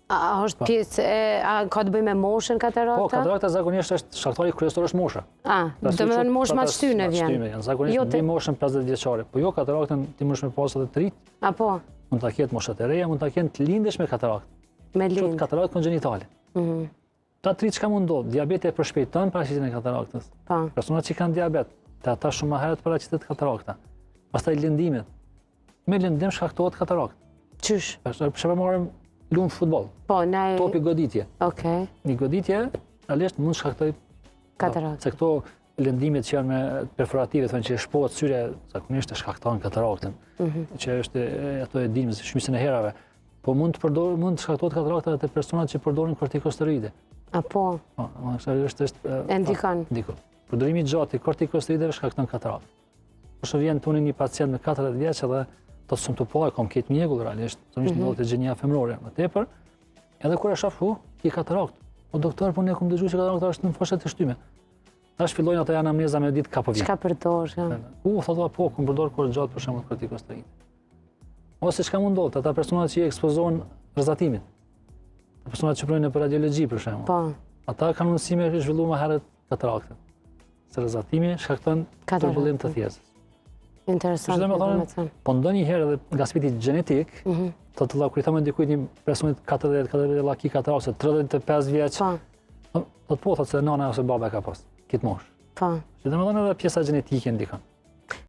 A është pjesë, ka të bëjë me moshën katarakta? Po, katarakta zakonisht është shkaktari kryesor është mosha. Do të thënë moshë ma të shtyne vjen. Zakonisht bëj moshën 50 vjeçare, po jo kataraktën ti mund të pas edhe të rit. Apo? Mund ta ketë moshat e reja, mund ta kenë të lindesh me katarakt. Me lind. Katarakt kongenitale. Ta të rit çka mund ndodh? Diabeti e përshpejton paraqitjen e kataraktës. Po. Personat që kanë diabet, ata shumë më herët paraqitet katarakta. Pastaj lëndimet. Me lëndim shkaktohet katarakt. Qysh? Për shembull marrim lumë futboll. Po, topi goditje. Okej. Një goditje, realisht mund shkaktoj katarakt. Se këto lëndimet që janë me perforative, thonë që shpohet syre, zakonisht e shkaktojnë kataraktën, që është ato e dimë, shumicën e herave. Po mund të shkaktohet katarakta edhe te personat që përdorin kortikosteroide. Apo? Po, është ndikon. Përdorimi i gjatë i kortikosteroideve shkakton katarakt. Por vjen tuni një pacient me 40 vjeç edhe do të shumë të po e kom ketë mjegull realisht, zakonisht ndodhet te gjenia femërore, më tepër. Edhe kur e shoh, ki katarakt. O doktor, po ne kam dëgjuar që katarakta është në foshat e shtyme. Tash fillojnë ata anamneza me ditë ka po vjen. Çka përdor? Thotë po, kam përdor kur gjatë për shembull kortikosteroid. Ose çka mund ndodh, ata personat që ekspozohen rrezatimit. Personat që punojnë në radiologji për shembull. Po. Ata kanë mundësi me zhvilluar më herët kataraktën. Se rrezatimi shkakton turbullim të thjesht. Interesant. Po ndonjëherë edhe nga aspekti gjenetik, do të thotë kur i thamë dikujt një personit 40 laki katarakt, 35 vjeç, do të thotë se nana ose baba e ka pas, këtë moshë. Po. Domethënë edhe pjesa gjenetike ndikon.